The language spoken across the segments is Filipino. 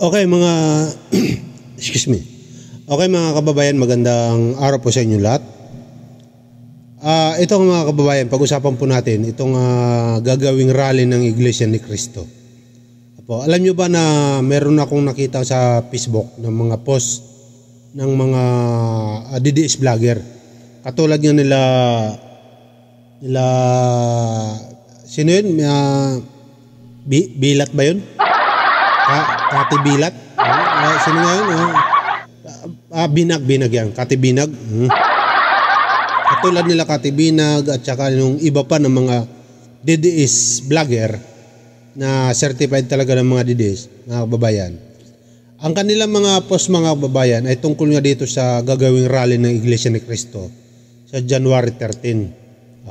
Okay mga excuse me. Okay mga kababayan, magandang araw po sa inyo lahat. Ito mga kababayan, pag-usapan po natin itong gagawing rally ng Iglesia ni Cristo. Alam nyo ba na meron akong nakita sa Facebook ng mga post ng mga DDS vlogger. Katulad nga nila sino yun? Bilat ba yun? Kati Bilat? Sino nga yun? Binag yan. Kati Binag. Katulad nila Kati Binag at saka yung iba pa ng mga DDS vlogger na certified talaga ng mga DDS, mga kababayan. Ang kanilang mga post, mga kababayan, ay tungkol nga dito sa gagawing rally ng Iglesia ni Cristo sa January 13.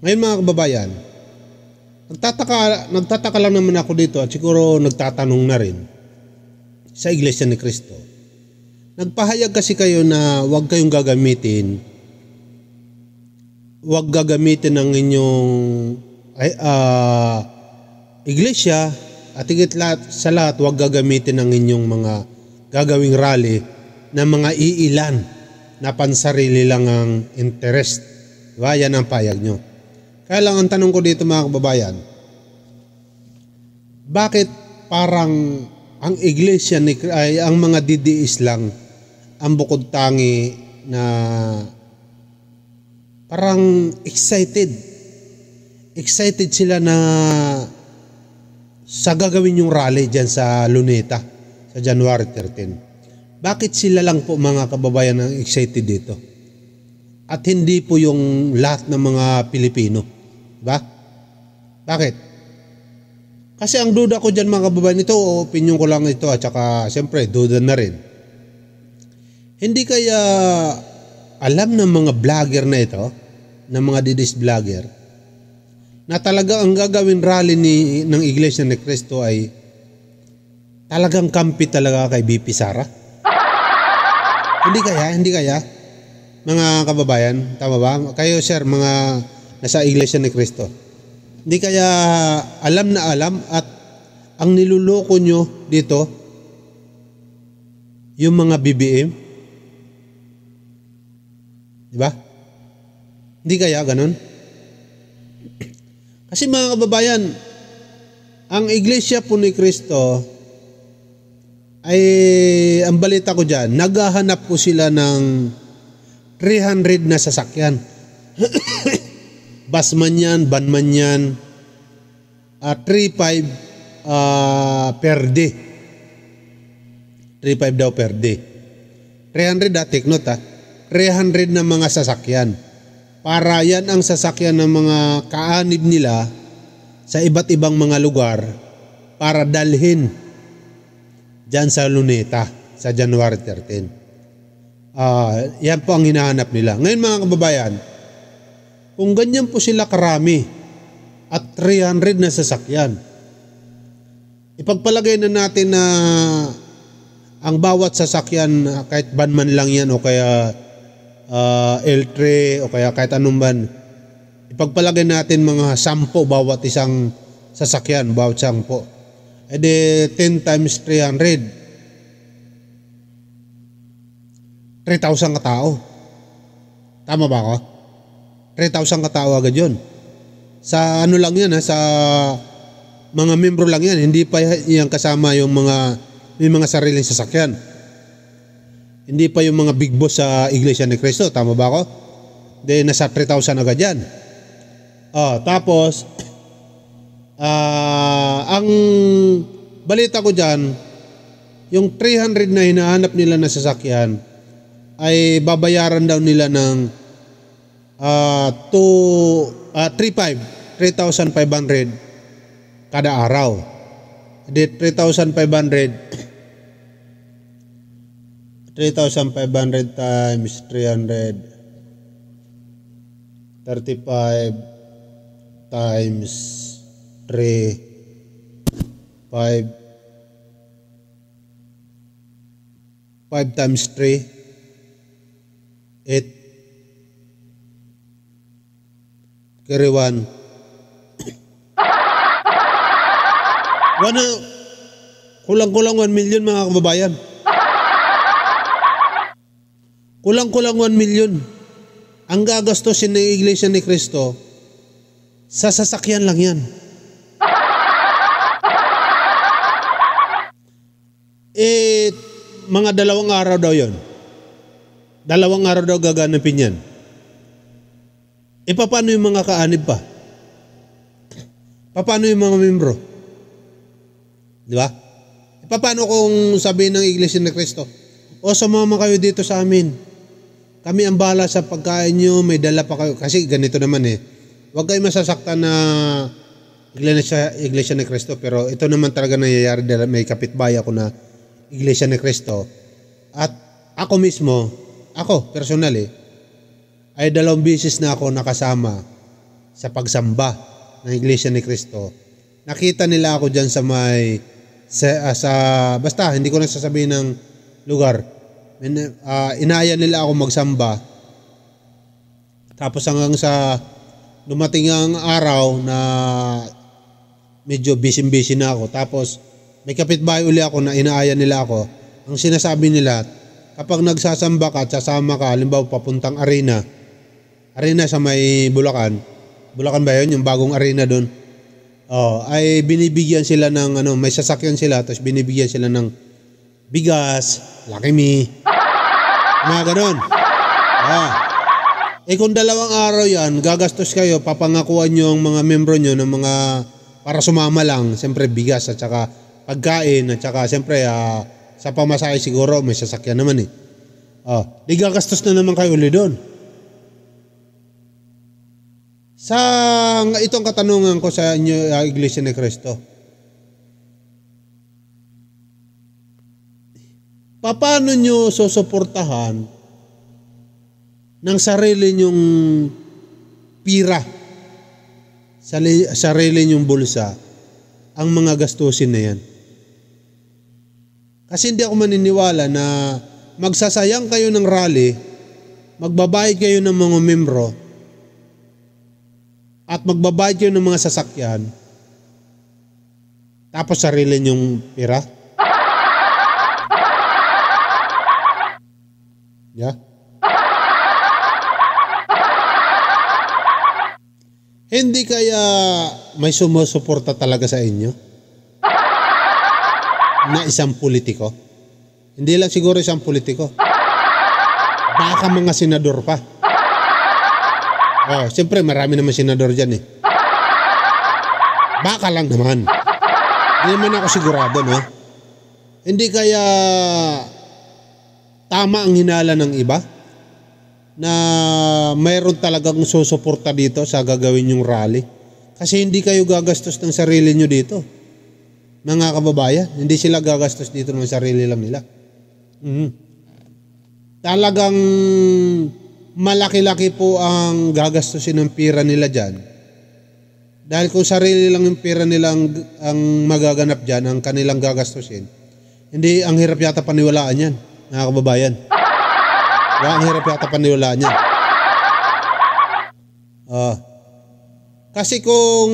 Ngayon mga kababayan, nagtataka lang naman ako dito at siguro nagtatanong na rin sa Iglesia ni Cristo. Nagpahayag kasi kayo na huwag kayong gagamitin ng inyong iglesia at higit sa lahat huwag gagamitin ng inyong mga gagawing rally na mga iilan na pansarili lang ang interest. Diba? Yan ang payag nyo. Kaya lang ang tanong ko dito mga kababayan, bakit parang ang iglesia ay ang mga DDS lang ang bukod tangi na parang excited sila na sa gagawin yung rally dyan sa Luneta sa January 13. Bakit sila lang po mga kababayan ang excited dito? At hindi po yung lahat ng mga Pilipino. Diba? Bakit? Kasi ang duda ko dyan mga kababayan, ito opinion ko lang ito at saka siyempre duda na rin. Hindi kaya alam ng mga vlogger na ito, ng mga DDS vlogger, na talaga ang gagawin rally ng Iglesia ni Cristo ay talagang kampi talaga kay BP Sara? Hindi kaya? Mga kababayan, tama ba? Kayo sir, mga nasa Iglesia ni Cristo. Hindi kaya alam na alam at ang niluloko nyo dito, yung mga BBM? Diba? Hindi kaya ganun? Kasi mga kababayan, ang Iglesia po ni Cristo ay, ang balita ko dyan, naghahanap po sila ng 300 na sasakyan. Basman yan, banman yan, 3.5 per day. 3.5 daw per day. 300 take note 300 na mga sasakyan. Para yan ang sasakyan ng mga kaanib nila sa iba't ibang mga lugar para dalhin dyan sa Luneta sa January 13. Yan po ang hinahanap nila. Ngayon mga kababayan, kung ganyan po sila karami at 300 na sasakyan, ipagpalagay na natin na ang bawat sasakyan, kahit banman lang yan o kaya L3 o kaya kahit anong ban, ipagpalagay natin mga 10 bawat isang sasakyan, bawat 10. E de 10 times 300, 3,000 katao. Tama ba ako? 3,000 katao agad yun. Sa ano lang yan sa mga membro lang yan, hindi pa yan kasama yung may mga sariling sasakyan. Hindi pa yung mga big boss sa Iglesia ni Cristo. Tama ba ako? Then nasa 3,000 agad yan. Tapos, ang balita ko dyan, yung 300 na hinahanap nila na sasakyan, ay babayaran daw nila ng 3,500 kada araw. Di 3,500 times 300, 35 times 3, 5 times 3, 8, carry 1. 1 Kulang-kulang 1 million mga kababayan. Kulang-kulang 1 million. Ang gagastusin ng Iglesia ni Cristo, sa sasakyan lang yan. Mga 2 araw daw yon. 2 araw daw gaganapin yan. Paano yung mga kaanib pa? Paano yung mga membro? Di ba? Paano kung sabihin ng Iglesia ni Cristo, o sumama kayo dito sa amin. Kami ang bahala sa pagkain nyo, may dala pa kayo. Kasi ganito naman huwag kayo masasaktan na Iglesia ni Cristo, pero ito naman talaga nangyayari dahil may kapitbahay ako na Iglesia ni Cristo. At ako mismo, personally, ay 2 beses na ako nakasama sa pagsamba ng Iglesia ni Cristo. Nakita nila ako dyan sa basta hindi ko na sasabihin ng lugar. Inaya nila ako magsamba. Tapos hanggang sa dumating ang araw na medyo busy na ako. Tapos may kapitbahay uli ako na inaaya nila ako. Ang sinasabi nila, kapag nagsasamba ka at sasama ka, halimbawa papuntang arena sa may Bulacan ba yun? Yung bagong arena doon. Ay binibigyan sila ng may sasakyan sila, tapos binibigyan sila ng bigas, Lucky Me, mga ganon. Kung 2 araw yan, gagastos kayo, papangakuan nyo ang mga membro nyo ng mga, para sumama lang, siyempre bigas at saka pagkain, at saka siyempre sa pamasahe siguro, may sasakyan naman di gagastos na naman kayo ulit doon. Itong katanungan ko sa inyo, Iglesia ni Cristo. Paano nyo susuportahan ng sarili nyong pira, sarili nyong bulsa, ang mga gastusin na yan? Kasi hindi ako maniniwala na magsasayang kayo ng rally, magbabayad kayo ng mga membro, at magbabayad kayo ng mga sasakyan, tapos sarili nyong pira? Yeah? Hindi kaya may sumusuporta talaga sa inyo na isang politiko? Hindi lang siguro isang politiko. Baka mga senador pa. Siyempre marami naman senador dyan Baka lang naman. Hindi naman ako sigurado, no? Hindi kaya tama ang hinala ng iba na mayroon talagang susuporta dito sa gagawin yung rally? Kasi hindi kayo gagastos ng sarili nyo dito, mga kababayan. Hindi sila gagastos dito ng sarili lang nila. Talagang malaki-laki po ang gagastusin ng pira nila dyan. Dahil kung sarili lang yung pira nila ang magaganap dyan, ang kanilang gagastusin, hindi, ang hirap yata paniwalaan yan, mga kababayan. Ang hirap yata paniwalaan yan. Kasi kung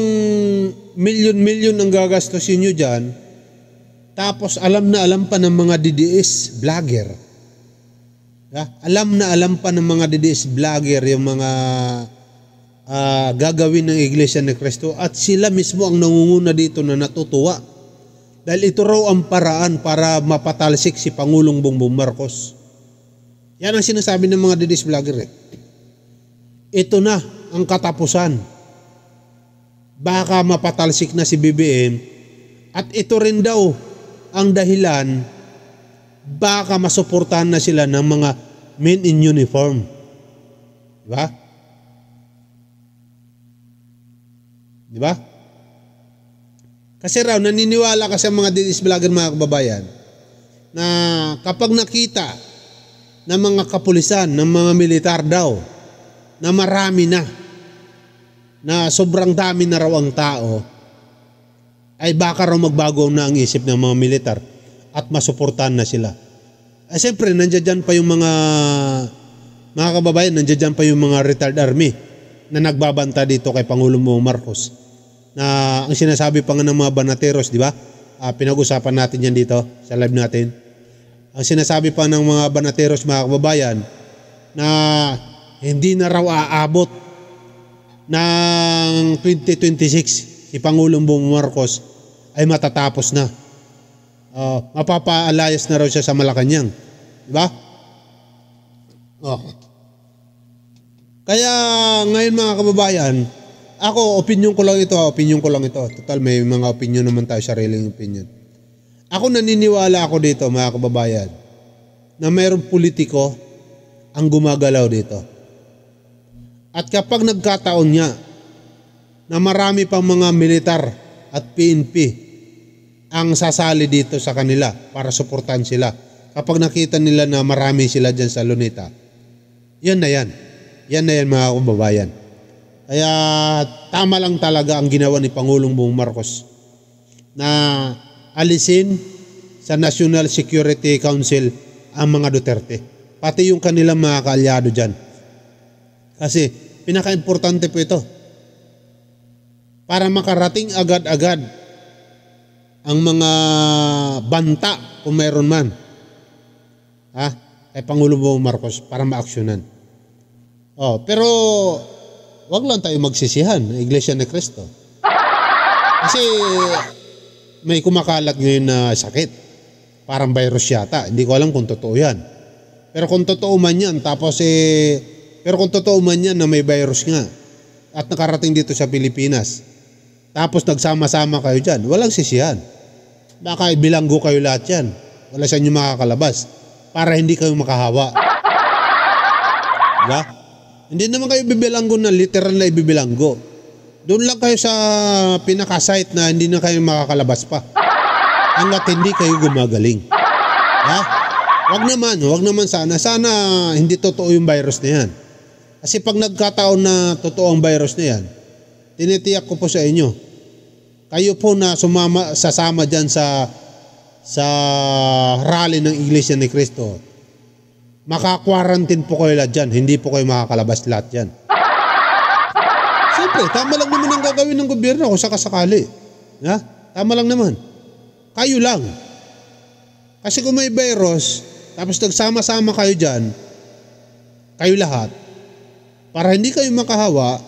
milyon-milyon ang gagastusin nyo dyan, tapos alam na alam pa ng mga DDS vlogger, alam na alam pa ng mga DDS vlogger yung mga gagawin ng Iglesia ni Cristo, at sila mismo ang nangunguna dito na natutuwa dahil ito raw ang paraan para mapatalsik si Pangulong Bongbong Marcos. Yan ang sinasabi ng mga DDS vlogger. Ito na ang katapusan. Baka mapatalsik na si BBM, at ito rin daw ang dahilan baka masuportahan na sila ng mga men in uniform. Diba? Diba? Kasi raw naniniwala kasi ang mga DDS vlogger, mga kababayan, na kapag nakita ng mga kapulisan, ng mga militar daw, na marami na sobrang dami na raw ang tao, ay baka raw magbago na ang isip ng mga militar at masuportahan na sila. Ay siyempre, nandiyan pa yung mga kababayan, nandiyan pa yung mga retired army na nagbabanta dito kay Pangulong Marcos. Na ang sinasabi pa nga ng mga banateros, di ba? pinag-usapan natin yan dito sa live natin. Ang sinasabi pa ng mga banateros, mga kababayan, na hindi na raw aabot ng 2026 si Pangulong Bongbong Marcos ay matatapos na. Mapapaalayas na raw siya sa Malacanang. Diba? Kaya ngayon mga kababayan, ako, opinion ko lang ito. Total, may mga opinion naman tayo, sariling opinion. Ako naniniwala ako dito mga kababayan na mayroong politiko ang gumagalaw dito. At kapag nagkataon niya na marami pang mga militar at PNP ang sasali dito sa kanila para suportahan sila, kapag nakita nila na marami sila dyan sa Luneta, yan na yan mga kababayan. Kaya tama lang talaga ang ginawa ni Pangulong Bongbong Marcos na alisin sa National Security Council ang mga Duterte, pati yung kanilang mga kaalyado dyan. Kasi pinaka-importante po ito para makarating agad-agad ang mga banta kung mayroon man kay Pangulong Bongbong Marcos para maaksyonan. Pero wag lang tayo magsisihan ng Iglesia ni Cristo. Kasi may kumakalat ngayon na sakit. Parang virus yata. Hindi ko alam kung totoo yan. Pero kung totoo man yan, na may virus nga at nakarating dito sa Pilipinas, tapos nagsama-sama kayo dyan, walang sisihan. Baka ibilanggo kayo lahat yan. Wala sa inyo makakalabas para hindi kayo makahawa. Diba? Hindi naman kayo bibilanggo na literal na ibibilanggo. Doon lang kayo sa pinaka-site na hindi na kayo makakalabas pa. Hanggat hindi kayo gumagaling. Wag naman sana. Sana hindi totoo yung virus na yan. Kasi pag nagkataon na totoo ang virus na yan, tinitiyak ko po sa inyo, kayo po na sasama dyan sa rally ng Iglesia ni Cristo, maka-quarantine po kayo lahat dyan. Hindi po kayo makakalabas lahat dyan. Siyempre, tama lang naman ang gagawin ng gobyerno kung sakasakali. Tama lang naman. Kayo lang. Kasi kung may virus, tapos nagsama-sama kayo dyan, kayo lahat, para hindi kayo makahawa,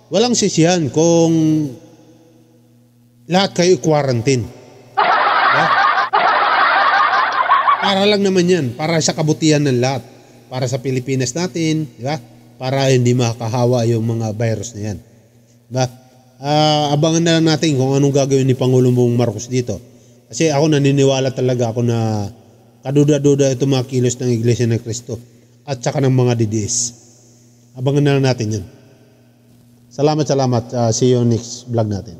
walang sisihan kung lahat kayo quarantine. Para lang naman yan, para sa kabutihan ng lahat, para sa Pilipinas natin, diba? Para hindi makahawa yung mga virus na yan. Diba? Abangan na lang natin kung anong gagawin ni Pangulong Bongbong Marcos dito. Kasi ako naniniwala talaga ako na kaduda-duda ito mga kilos ng Iglesia ng Cristo at saka ng mga DDS. Abangan na lang natin yan. Salamat. See you next vlog natin.